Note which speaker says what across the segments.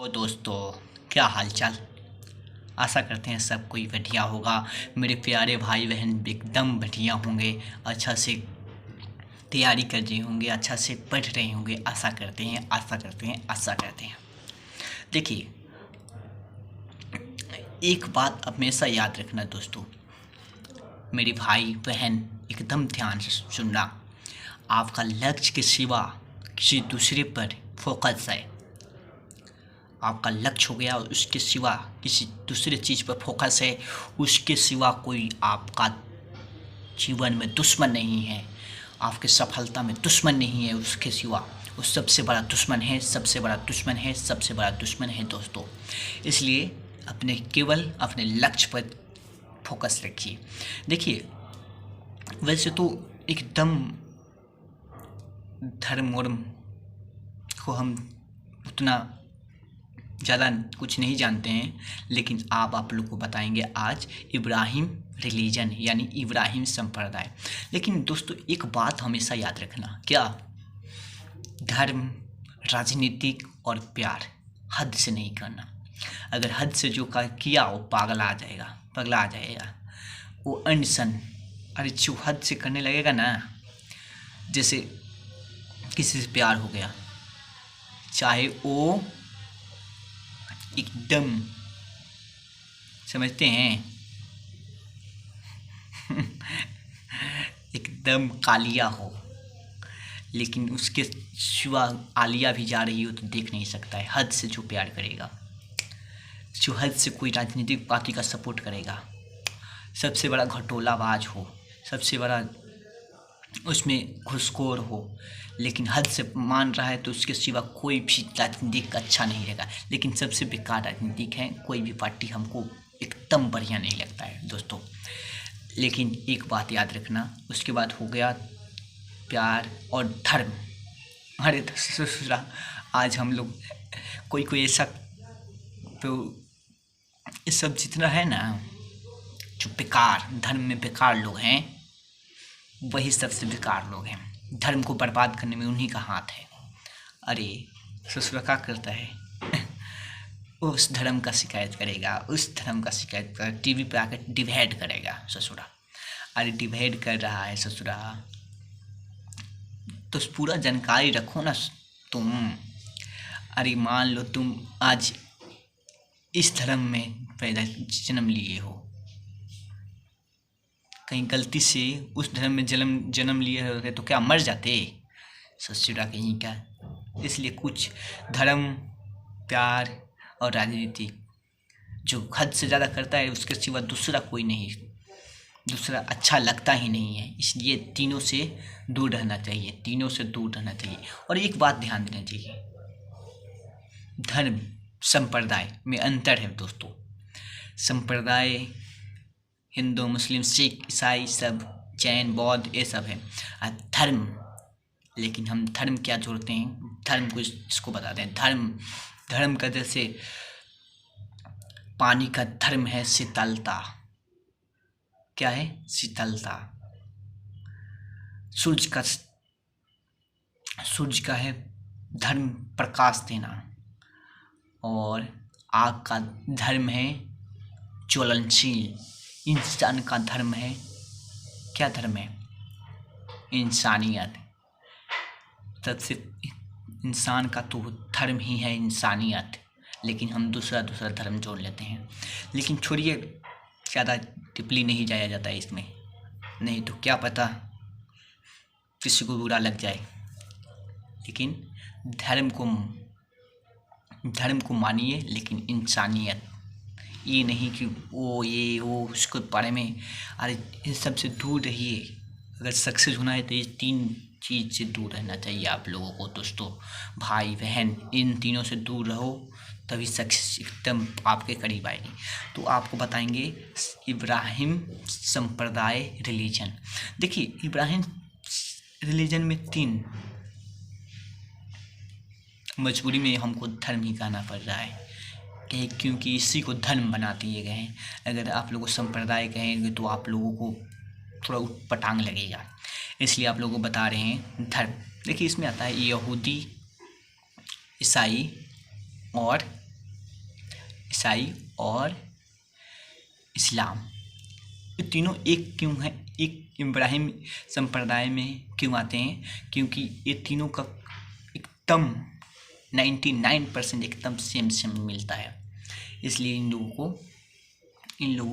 Speaker 1: तो दोस्तों, क्या हालचाल। आशा करते हैं सब कोई बढ़िया होगा। मेरे प्यारे भाई बहन एकदम बढ़िया होंगे। अच्छा से तैयारी कर रहे होंगे, अच्छा से पढ़ रहे होंगे। आशा करते हैं। देखिए, एक बात हमेशा याद रखना दोस्तों, मेरे भाई बहन एकदम ध्यान से सुनना। आपका लक्ष्य के सिवा किसी दूसरे पर फोकस है। आपका लक्ष्य हो गया, उसके सिवा किसी दूसरे चीज़ पर फोकस है। उसके सिवा कोई आपका जीवन में दुश्मन नहीं है, आपके सफलता में दुश्मन नहीं है उसके सिवा। वो सबसे बड़ा दुश्मन है, सबसे बड़ा दुश्मन है, सबसे बड़ा दुश्मन है दोस्तों। इसलिए केवल अपने लक्ष्य पर फोकस रखिए। देखिए, वैसे तो एकदम धर्म वर्म को हम उतना ज़्यादा कुछ नहीं जानते हैं, लेकिन आप लोग को बताएंगे आज इब्राहिम रिलीजन यानी इब्राहिम संप्रदाय। लेकिन दोस्तों, एक बात हमेशा याद रखना, क्या धर्म, राजनीतिक और प्यार हद से नहीं करना। अगर हद से जो किया वो पगला आ जाएगा। वो अनशन, अरे जो हद से करने लगेगा ना, जैसे किसी से प्यार हो गया, चाहे वो एकदम, समझते हैं, एकदम कालिया हो, लेकिन उसके सिवा आलिया भी जा रही हो तो देख नहीं सकता है। हद से जो प्यार करेगा, जो हद से कोई राजनीतिक पार्टी का सपोर्ट करेगा, सबसे बड़ा घटोलाबाज हो, सबसे बड़ा उसमें घुसखोर हो, लेकिन हद से मान रहा है तो उसके सिवा कोई भी राजनीतिक अच्छा नहीं रहेगा। लेकिन सबसे बेकार राजनीतिक है, कोई भी पार्टी हमको एकदम बढ़िया नहीं लगता है दोस्तों। लेकिन एक बात याद रखना, उसके बाद हो गया प्यार और धर्म। अरे ससुरा, आज हम लोग कोई ऐसा, तो ये सब जितना है ना, जो बेकार धर्म में बेकार लोग हैं, वही सबसे बेकार लोग हैं। धर्म को बर्बाद करने में उन्हीं का हाथ है। अरे ससुरा क्या करता है, उस धर्म का शिकायत करेगा, उस धर्म का शिकायत कर, टीवी पे आकर डिवाइड करेगा ससुरा। अरे डिवाइड कर रहा है ससुरा, तो पूरा जानकारी रखो ना तुम। अरे मान लो तुम आज इस धर्म में पैदा जन्म लिए हो, कहीं गलती से उस धर्म में जन्म लिए होते तो क्या मर जाते ससुरा कहीं का। इसलिए कुछ धर्म, प्यार और राजनीति जो हद से ज़्यादा करता है, उसके सिवा दूसरा कोई नहीं, दूसरा अच्छा लगता ही नहीं है। इसलिए तीनों से दूर रहना चाहिए। और एक बात ध्यान देना चाहिए, धर्म संप्रदाय में अंतर है दोस्तों। संप्रदाय हिंदू, मुस्लिम, सिख, ईसाई, सब जैन, बौद्ध, ये सब है। और धर्म, लेकिन हम धर्म क्या जोड़ते हैं, धर्म को इसको बताते हैं। धर्म का जैसे पानी का धर्म है शीतलता। क्या है? शीतलता। सूर्य का है धर्म प्रकाश देना, और आग का धर्म है ज्वलनशील। इंसान का धर्म है, क्या धर्म है? इंसानियत। सबसे इंसान का तो धर्म ही है इंसानियत, लेकिन हम दूसरा धर्म जोड़ लेते हैं। लेकिन छोड़िए, ज़्यादा टिपली नहीं जाया जाता है इसमें, नहीं तो क्या पता किसी को बुरा लग जाए। लेकिन धर्म को मानिए, लेकिन इंसानियत, ये नहीं कि वो उसके बारे में। अरे इन सब से दूर रहिए। अगर सक्सेस होना है तो ये 3 चीज़ से दूर रहना चाहिए आप लोगों को दोस्तों। भाई बहन, इन तीनों से दूर रहो, तभी सक्सेस एकदम आपके करीब आएगी। तो आपको बताएंगे इब्राहिम संप्रदाय रिलीजन। देखिए, इब्राहिम रिलीजन में 3, मजबूरी में हमको धर्म ही कहना पड़ रहा है, क्योंकि इसी को धर्म बना दिए गए हैं। अगर आप लोगों को संप्रदाय कहेंगे तो आप लोगों को थोड़ा उटपटांग लगेगा, इसलिए आप लोगों को बता रहे हैं धर्म। देखिए, इसमें आता है यहूदी, ईसाई और ईसाई और इस्लाम, ये तीनों एक क्यों हैं, एक इब्राहिम संप्रदाय में क्यों आते हैं? क्योंकि ये तीनों का एकदम 99% एकदम सेम मिलता है, इसलिए इन लोगों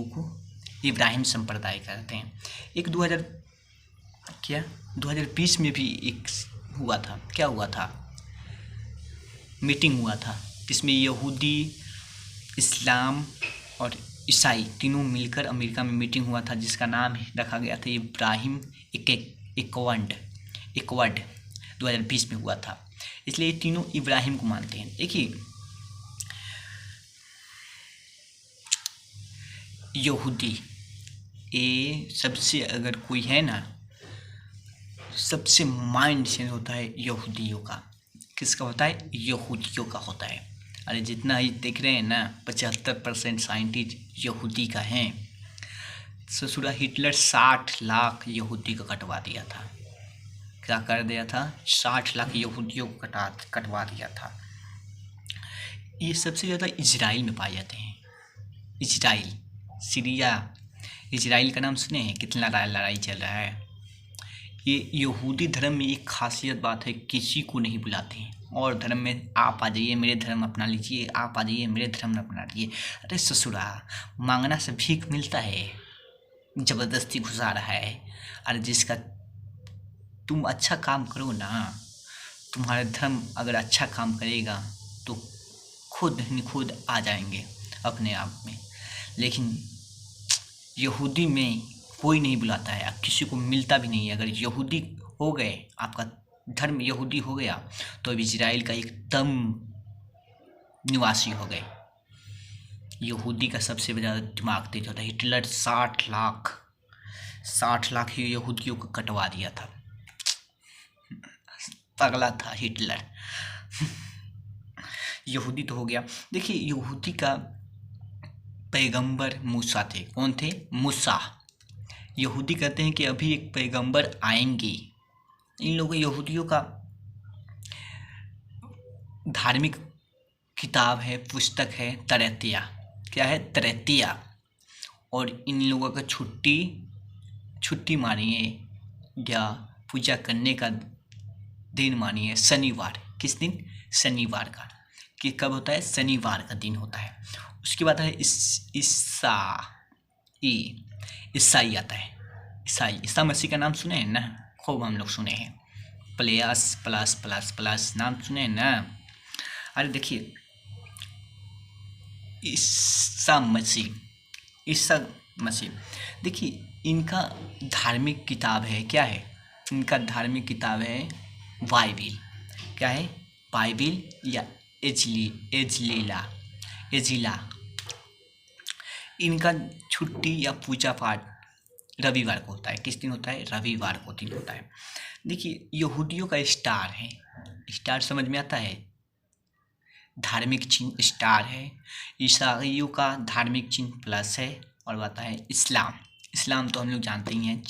Speaker 1: को इब्राहिम संप्रदाय कहते हैं। एक 2020 में भी एक हुआ था, क्या हुआ था, मीटिंग हुआ था, जिसमें यहूदी, इस्लाम और ईसाई तीनों मिलकर अमेरिका में मीटिंग हुआ था, जिसका नाम रखा गया था इब्राहिम एक्वाड 2020 में हुआ था। इसलिए ये तीनों इब्राहिम को मानते हैं। देखिए, यहूदी, ये सबसे अगर कोई है ना, सबसे माइंड सेट होता है यहूदियों का। किसका होता है? यहूदियों का होता है। अरे जितना ही देख रहे हैं ना, 75% साइंटिस्ट यहूदी का हैं। ससुरा हिटलर 60 लाख यहूदी को कटवा दिया था। क्या कर दिया था? 60 लाख यहूदियों को कटवा दिया था। ये सबसे ज़्यादा इजराइल में पाए जाते हैं। इजराइल, सीरिया, इजराइल का नाम सुने हैं? कितना लड़ाई चल रहा है। ये यहूदी धर्म में एक खासियत बात है, किसी को नहीं बुलाते हैं। और धर्म में आप आ जाइए, मेरे धर्म अपना लीजिए, आप आ जाइए, मेरे धर्म अपना लीजिए। अरे ससुरा, मांगना से भीख मिलता है, ज़बरदस्ती घुसा रहा है। अरे जिसका तुम अच्छा काम करो ना, तुम्हारा धर्म अगर अच्छा काम करेगा तो खुद आ जाएंगे अपने आप में। लेकिन यहूदी में कोई नहीं बुलाता है, किसी को मिलता भी नहीं है। अगर यहूदी हो गए, आपका धर्म यहूदी हो गया, तो अब इजराइल का एकदम निवासी हो गए। यहूदी का सबसे ज़्यादा दिमाग तेज होता है। हिटलर 60 लाख ही यहूदियों को कटवा दिया था। पगला था हिटलर। यहूदी तो हो गया। देखिए, यहूदी का पैगंबर मूसा थे। कौन थे? मूसा। यहूदी कहते हैं कि अभी एक पैगंबर आएंगे। इन लोगों यहूदियों का धार्मिक किताब है, पुस्तक है तरेतिया। क्या है? तरेतिया। और इन लोगों का छुट्टी मानिए या पूजा करने का दिन मानिए शनिवार। किस दिन? शनिवार का। कि कब होता है? शनिवार का दिन होता है। उसके बाद है ईसाई आता है। ईसा मसीह का नाम सुने हैं ना? खूब हम लोग सुने हैं। प्लस नाम सुने हैं ना? अरे देखिए, ईसा मसीह देखिए, इनका धार्मिक किताब है। क्या है इनका धार्मिक किताब? है बाइबिल। क्या है? बाइबिल या एजिला। इनका छुट्टी या पूजा पाठ रविवार को होता है। किस दिन होता है? रविवार को दिन होता है। देखिए, यहूदियों का स्टार है। स्टार समझ में आता है? धार्मिक चिन्ह स्टार है। ईसाइयों का धार्मिक चिन्ह प्लस है। और बात है इस्लाम तो हम लोग जानते ही हैं,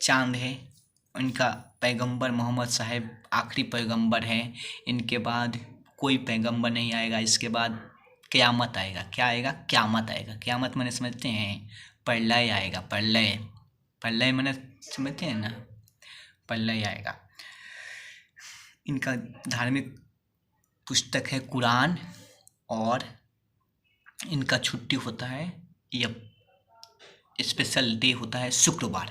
Speaker 1: चांद है। इनका पैगंबर मोहम्मद साहब आखिरी पैगंबर हैं। इनके बाद कोई पैगंबर नहीं आएगा। इसके बाद क़यामत आएगा। क्या आएगा? क़यामत आएगा। क़यामत माने समझते हैं? प्रलय आएगा। प्रलय माने समझते हैं ना? प्रलय आएगा। इनका धार्मिक पुस्तक है कुरान। और इनका छुट्टी होता है या स्पेशल डे होता है शुक्रवार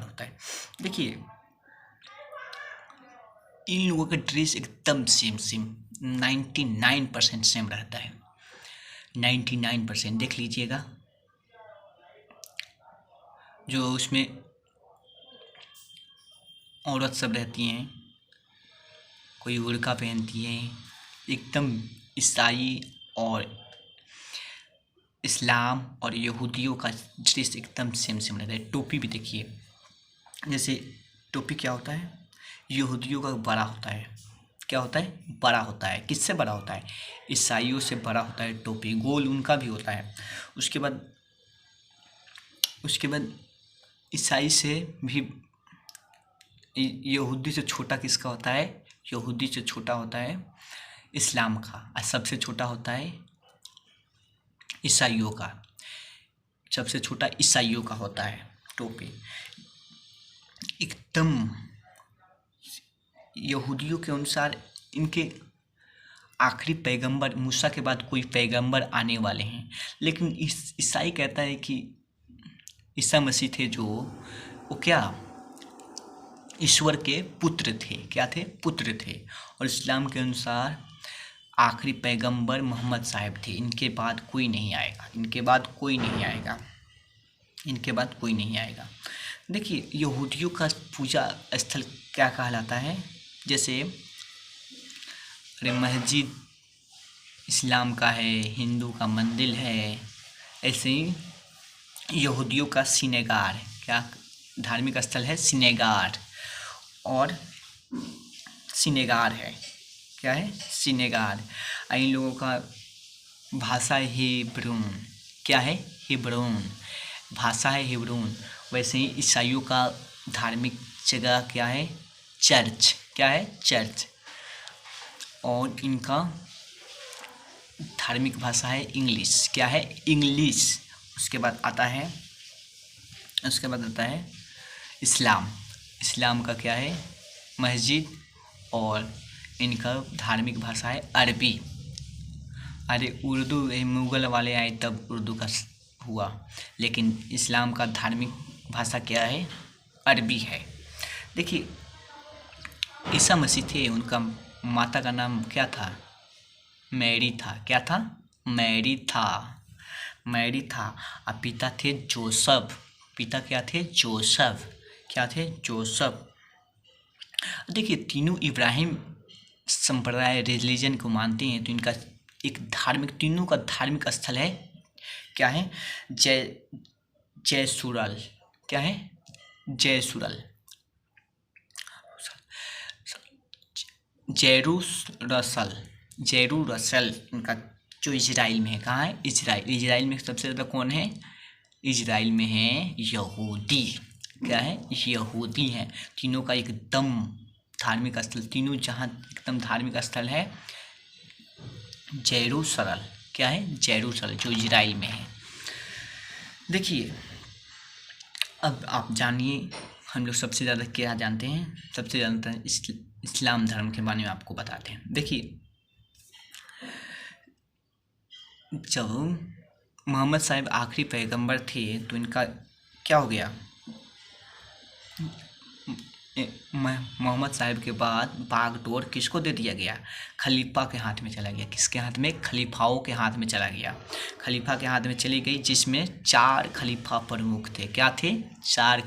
Speaker 1: होता है। देखिए, इन लोगों का ड्रेस एकदम सेम 99% सेम रहता है। 99% देख लीजिएगा। जो उसमें औरत सब रहती हैं, कोई बुर्का पहनती है। एकदम ईसाई और इस्लाम और यहूदियों का ड्रेस एकदम सेम रहता है। टोपी भी देखिए, जैसे टोपी क्या होता है? यहूदियों का बड़ा होता है। क्या होता है? बड़ा होता है। किससे बड़ा होता है? ईसाइयों से बड़ा होता है टोपी। गोल उनका भी होता है। उसके बाद ईसाई से भी यहूदी से छोटा किसका होता है? यहूदी से छोटा होता है इस्लाम का, और सबसे छोटा होता है ईसाइयों का। सबसे छोटा ईसाइयों का होता है टोपी। एकदम यहूदियों के अनुसार इनके आखिरी पैगंबर मूसा के बाद कोई पैगंबर आने वाले हैं, लेकिन ईसाई कहता है कि ईसा मसीह थे जो वो क्या ईश्वर के पुत्र थे। क्या थे? पुत्र थे। और इस्लाम के अनुसार आखिरी पैगंबर मोहम्मद साहब थे। इनके बाद कोई नहीं आएगा, इनके बाद कोई नहीं आएगा, इनके बाद कोई नहीं आएगा। देखिए यहूदियों का पूजा स्थल क्या कहलाता है? जैसे अरे मस्जिद इस्लाम का है, हिंदू का मंदिर है, ऐसे ही यहूदियों का सिनेगार, क्या धार्मिक स्थल है? सिनेगार। और सिनेगार है, क्या है? सिनेगार। इन लोगों का भाषा है हिब्रून। क्या है? हिब्रून भाषा है, हिब्रून। वैसे ही ईसाइयों का धार्मिक जगह क्या है? चर्च। क्या है? चर्च। और इनका धार्मिक भाषा है इंग्लिश। क्या है? इंग्लिश। उसके बाद आता है इस्लाम। इस्लाम का क्या है? मस्जिद। और इनका धार्मिक भाषा है अरबी। अरे उर्दू मुग़ल वाले आए तब उर्दू का हुआ, लेकिन इस्लाम का धार्मिक भाषा क्या है? अरबी है। देखिए ईसा मसीह थे, उनका माता का नाम क्या था? मैरी था। क्या था? मैरी था। मैरी था। और पिता थे जोसफ। पिता क्या थे? जोसफ। क्या थे? जोसफ। देखिए तीनों इब्राहिम संप्रदाय रिलीजन को मानते हैं, तो इनका एक धार्मिक, तीनों का धार्मिक स्थल है। क्या है? जयसूरल। क्या है? जयसूरल। जेरूरसल इनका जो इजराइल में है। कहाँ है? इजराइल में सबसे ज़्यादा कौन है? इजराइल में है यहूदी। क्या है? यहूदी हैं। तीनों का एकदम धार्मिक स्थल, तीनों जहाँ एकदम धार्मिक स्थल है जेरूसलम। क्या है? जेरूसलम, जो इजराइल में है। देखिए अब आप जानिए हम लोग सबसे ज़्यादा क्या जानते हैं? सबसे ज़्यादा इस्लाम धर्म के बारे में आपको बताते हैं। देखिए जब मोहम्मद साहब आखिरी पैगंबर थे तो इनका क्या हो गया? मोहम्मद साहब के बाद बागडोर किसको दे दिया गया? खलीफा के हाथ में चला गया। किसके हाथ में? खलीफाओं के हाथ में चला गया। खलीफा के हाथ में चली गई, जिसमें 4 खलीफा प्रमुख थे। क्या थे? चार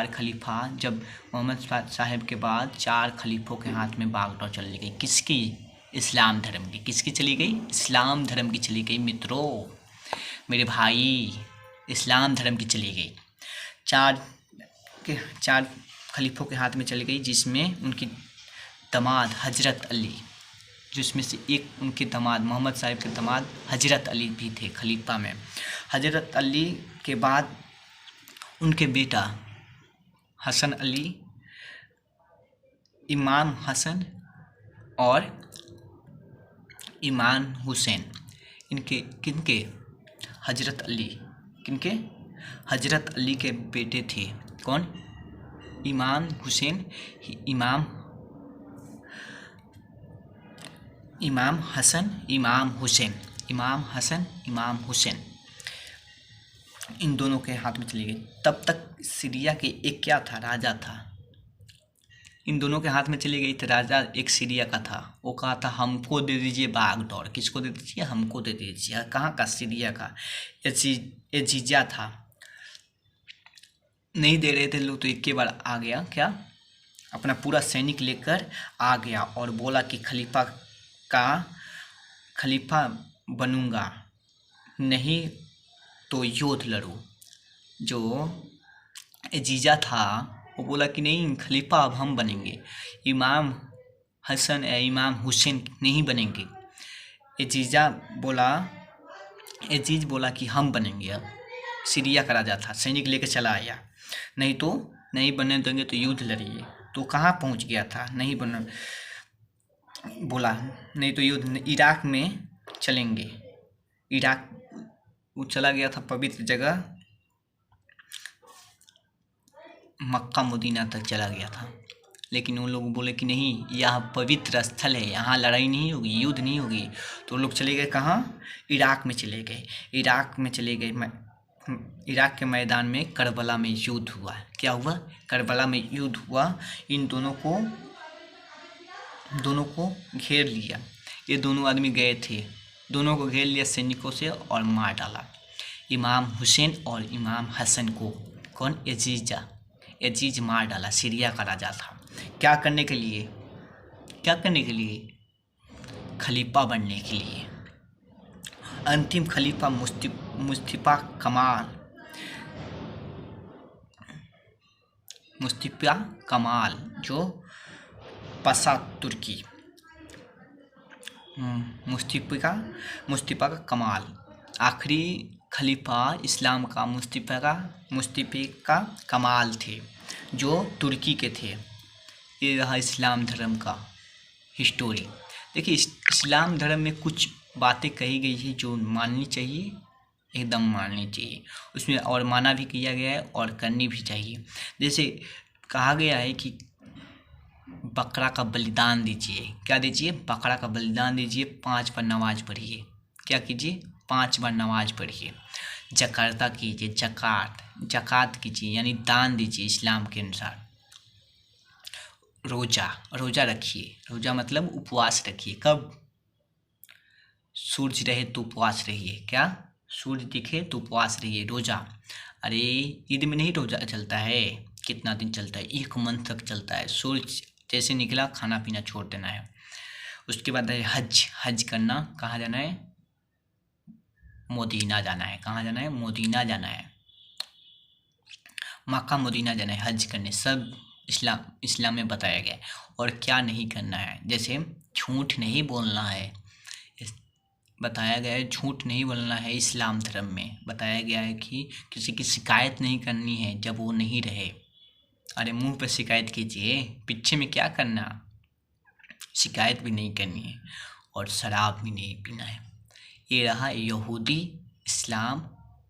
Speaker 1: खलीफा। जब मोहम्मद साहब के बाद 4 खलीफों के हाथ में बागडोर चली गई। किसकी? इस्लाम धर्म की। किसकी चली गई? इस्लाम धर्म की चली गई। मित्रों, मेरे भाई, इस्लाम धर्म की चली गई। 4 खलीफों के हाथ में चली गई, जिसमें उनकी दामाद हजरत अली, जिसमें से एक उनके दामाद मोहम्मद साहब के दामाद हजरत अली भी थे खलीफा में। हजरत अली के बाद उनके बेटा हसन अली, इमाम हसन और इमाम हुसैन। इनके किनके? हजरत अली। किनके? हजरत अली के बेटे थे। कौन? इमाम हुसैन, इमाम हसन, इमाम हुसैन। इमाम हसन, इमाम हुसैन, इन दोनों के हाथ में चली गई। तब तक सीरिया के एक क्या था? राजा था। इन दोनों के हाथ में चली गई थी। राजा एक सीरिया का था। वो कहा था हमको दे दीजिए बागडोर। किसको दे दीजिए? हमको दे दीजिए। कहाँ का? सीरिया का। एजीजा था। नहीं दे रहे थे लोग, तो एक के बार आ गया। क्या? अपना पूरा सैनिक लेकर आ गया और बोला कि खलीफा बनूंगा, नहीं तो युद्ध लड़ो। जो एजीजा था वो बोला कि नहीं, खलीफा अब हम बनेंगे, इमाम हसन या इमाम हुसैन नहीं बनेंगे। एजीज बोला कि हम बनेंगे। अब सीरिया का राजा था, सैनिक लेकर चला आया। नहीं तो नहीं बनने देंगे तो युद्ध लड़िए। तो कहाँ पहुँच गया था? नहीं बन बोला नहीं तो युद्ध इराक में चलेंगे। इराक वो चला गया था पवित्र जगह, मक्का मदीना तक चला गया था, लेकिन उन लोग बोले कि नहीं, यह पवित्र स्थल है, यहाँ लड़ाई नहीं होगी, युद्ध नहीं होगी। तो लोग चले गए कहाँ? इराक में चले गए। इराक में चले गए, इराक के मैदान में करबला में युद्ध हुआ। क्या हुआ? करबला में युद्ध हुआ। इन दोनों को घेर लिया। ये दोनों आदमी गए थे, दोनों को घेर लिया सैनिकों से और मार डाला। इमाम हुसैन और इमाम हसन को कौन? यजीज मार डाला। सीरिया का राजा था। क्या करने के लिए? क्या करने के लिए? खलीफा बनने के लिए। अंतिम खलीफा मुस्तफा कमाल जो पसा तुर्की, मुस्तफा का कमाल आखिरी खलीफा इस्लाम का मुस्तफा का कमाल थे, जो तुर्की के थे। ये रहा इस्लाम धर्म का हिस्टोरी। देखिए, इस्लाम धर्म में कुछ बातें कही गई है जो माननी चाहिए, एकदम माननी चाहिए उसमें, और माना भी किया गया है और करनी भी चाहिए। जैसे कहा गया है कि बकरा का बलिदान दीजिए। क्या दीजिए? बकरा का बलिदान दीजिए। 5 बार नमाज पढ़िए। क्या कीजिए? 5 बार नमाज पढ़िए। जकार्ता कीजिए, जकात कीजिए, यानी दान दीजिए इस्लाम के अनुसार। रोजा रखिए। रोजा मतलब उपवास रखिए। कब? सूरज रहे तो उपवास रहिए। क्या? सूरज दिखे तो उपवास रहिए। रोजा, अरे ईद में नहीं रोजा चलता है? कितना दिन चलता है? 1 मंथ तक चलता है। सूरज जैसे निकला खाना पीना छोड़ देना है। उसके बाद है हज करना। कहाँ जाना है? मदीना जाना है। कहाँ जाना है? मदीना जाना है। मक्का मदीना जाना है हज करने। सब इस्लाम में बताया गया है। और क्या नहीं करना है? जैसे झूठ नहीं बोलना है, बताया गया है। झूठ नहीं बोलना है। इस्लाम धर्म में बताया गया है कि किसी की शिकायत नहीं करनी है जब वो नहीं रहे। अरे मुंह पे शिकायत कीजिए, पीछे में क्या करना? शिकायत भी नहीं करनी है और शराब भी नहीं पीना है। ये रहा यहूदी, इस्लाम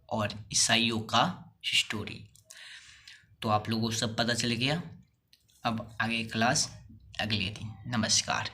Speaker 1: और ईसाइयों का हिस्टोरी। तो आप लोगों को सब पता चल गया। अब आगे क्लास अगले दिन। नमस्कार।